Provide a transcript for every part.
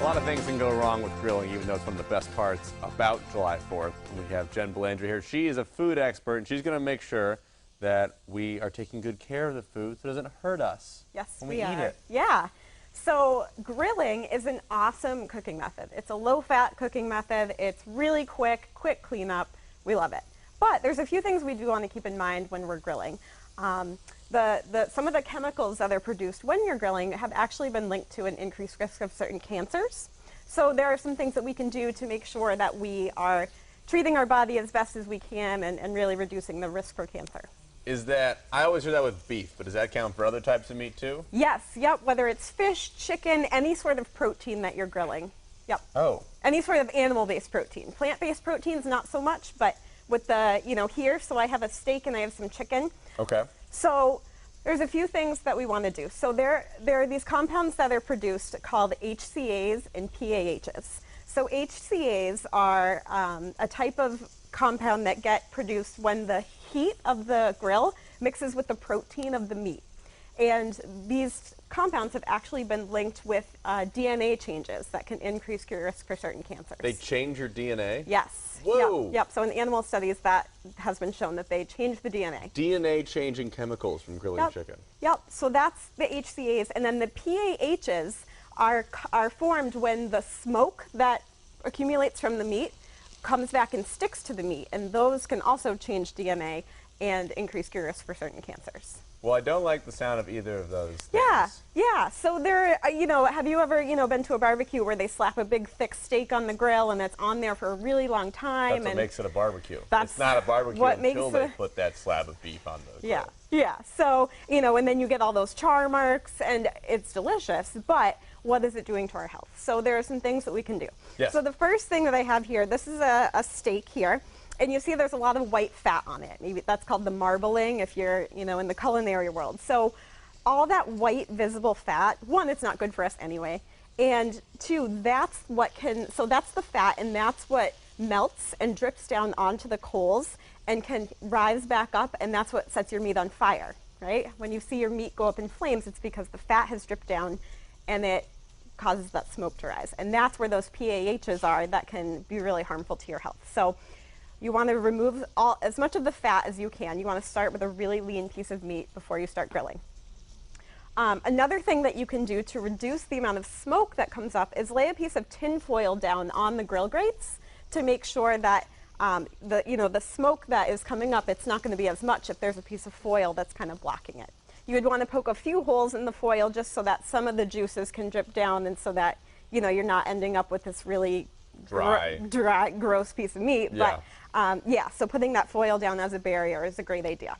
A lot of things can go wrong with grilling, even though it's one of the best parts about July 4th. We have Jen Belanger here. She is a food expert, and she's going to make sure that we are taking good care of the food so it doesn't hurt us when we eat it. Yeah. So grilling is an awesome cooking method. It's a low-fat cooking method. It's really quick cleanup. We love it. But there's a few things we do want to keep in mind when we're grilling. Some of the chemicals that are produced when you're grilling have actually been linked to an increased risk of certain cancers. So there are some things that we can do to make sure that we are treating our body as best as we can and really reducing the risk for cancer. Is that, I always hear that with beef, but does that count for other types of meat too? Yes, yep, whether it's fish, chicken, any sort of protein that you're grilling. Yep. Oh. Any sort of animal-based protein. Plant-based proteins, not so much, but with the, here, so I have a steak and I have some chicken. Okay. So there's a few things that we want to do. So there are these compounds that are produced called HCAs and PAHs. So HCAs are a type of compound that get produced when the heat of the grill mixes with the protein of the meat. And these compounds have actually been linked with DNA changes that can increase your risk for certain cancers. They change your DNA? Yes. Whoa. Yep. So in animal studies that has been shown that they change the DNA. DNA changing chemicals from grilling chicken. Yep. So that's the HCAs. And then the PAHs are formed when the smoke that accumulates from the meat comes back and sticks to the meat. And those can also change DNA and increase your risk for certain cancers. Well, I don't like the sound of either of those things. Yeah. So there, have you ever, been to a barbecue where they slap a big thick steak on the grill and it's on there for a really long time? That's what makes it a barbecue. That's it's not a barbecue what until they put that slab of beef on the grill. Yeah. So, and then you get all those char marks and it's delicious, but what is it doing to our health? So there are some things that we can do. Yes. So the first thing that I have here, this is a steak here. And you see there's a lot of white fat on it. Maybe that's called the marbling if you're, in the culinary world. So all that white visible fat, one, it's not good for us anyway. And two, that's the fat and that's what melts and drips down onto the coals and can rise back up, and that's what sets your meat on fire, right? When you see your meat go up in flames, it's because the fat has dripped down and it causes that smoke to rise. And that's where those PAHs are that can be really harmful to your health. So you want to remove as much of the fat as you can. You want to start with a really lean piece of meat before you start grilling. Another thing that you can do to reduce the amount of smoke that comes up is lay a piece of tin foil down on the grill grates to make sure that the smoke that is coming up, it's not going to be as much if there's a piece of foil that's kind of blocking it. You would want to poke a few holes in the foil just so that some of the juices can drip down and so that you're not ending up with this really dry, gross piece of meat. Yeah. But so putting that foil down as a barrier is a great idea.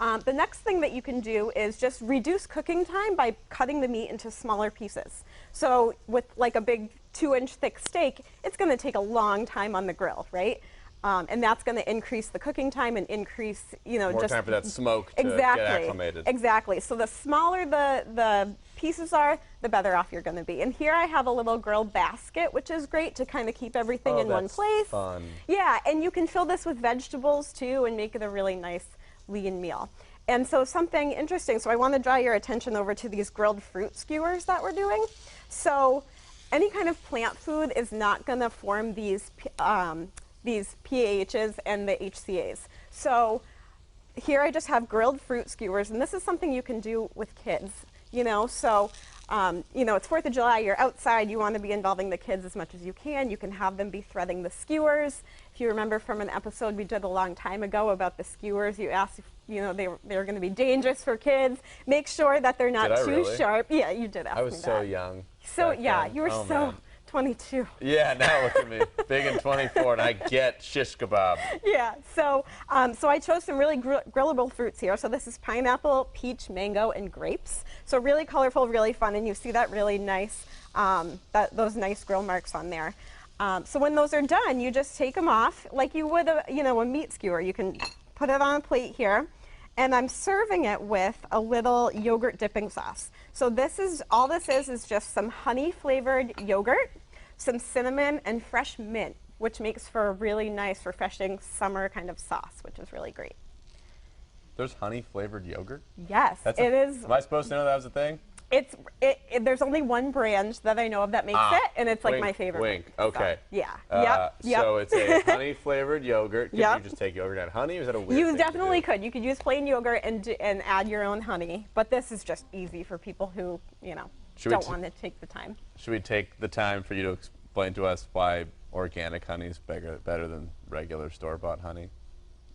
The next thing that you can do is just reduce cooking time by cutting the meat into smaller pieces. So with like a big 2-inch thick steak, it's going to take a long time on the grill, right? And that's going to increase the cooking time and increase, more time for that smoke to get acclimated. Exactly. So the smaller the pieces are, the better off you're going to be. And here I have a little grill basket, which is great to kind of keep everything in one place. Fun. Yeah, and you can fill this with vegetables too and make it a really nice lean meal. And so something interesting, so I want to draw your attention over to these grilled fruit skewers that we're doing. So any kind of plant food is not going to form these PAHs and the HCAs. So here I just have grilled fruit skewers, and this is something you can do with kids, so it's 4th of July, you're outside, you want to be involving the kids as much as you can. You can have them be threading the skewers. If you remember from an episode we did a long time ago about the skewers, you asked if they were going to be dangerous for kids. Make sure that they're not too sharp. Yeah, you did ask me that. I was so young. So yeah, you were man. 22. Yeah, now look at me, big and 24, and I get shish kebab. Yeah, so I chose some really grillable fruits here. So this is pineapple, peach, mango, and grapes. So really colorful, really fun, and you see that really nice, those nice grill marks on there. So when those are done, you just take them off like you would a meat skewer. You can put it on a plate here. And I'm serving it with a little yogurt dipping sauce. So all this is just some honey flavored yogurt, some cinnamon, and fresh mint, which makes for a really nice, refreshing summer kind of sauce, which is really great. There's honey flavored yogurt? Yes, it is. Am I supposed to know that was a thing? There's only one brand that I know of that makes it, and it's like Wink, my favorite. wink. So, Okay. yeah. Yep. So it's a honey-flavored yogurt. Could Yep. you just take yogurt and honey, or is that a weird You thing to definitely do? could. You could use plain yogurt and add your own honey, but this is just easy for people who Should we don't t- want to take the time. Should we take the time for you to explain to us why organic honey is better than regular store-bought honey?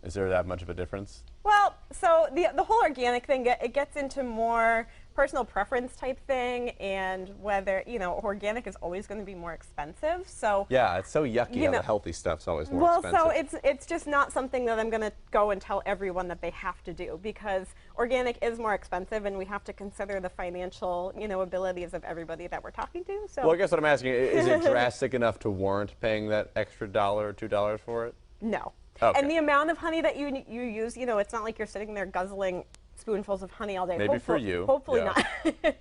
Is there that much of a difference? Well, so the whole organic thing, it gets into more personal preference type thing, and whether, organic is always going to be more expensive. So Yeah, it's so yucky You how know- the healthy stuff's always more well, expensive. so it's just not something that I'm going to go and tell everyone that they have to do, because organic is more expensive, and we have to consider the financial, abilities of everybody that we're talking to. So Well, I guess what I'm asking is it drastic enough to warrant paying that extra $1 or $2 for it? no. Okay. And the amount of honey that you use, it's not like you're sitting there guzzling spoonfuls of honey all day. Maybe for you, Hopefully yeah. not.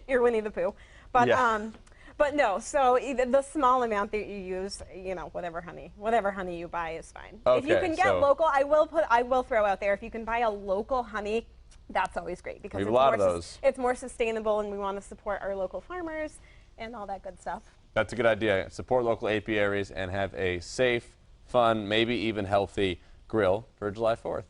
You're Winnie the Pooh. But Yeah. but no. So the small amount that you use, whatever honey you buy is fine. If you Okay, can get so- local, I will throw out there, if you can buy a local honey, that's always great, because We have a it's lot more of those. it's more sustainable, and we want to support our local farmers and all that good stuff. That's a good idea. Support local apiaries and have a safe, fun, maybe even healthy grill for July 4th.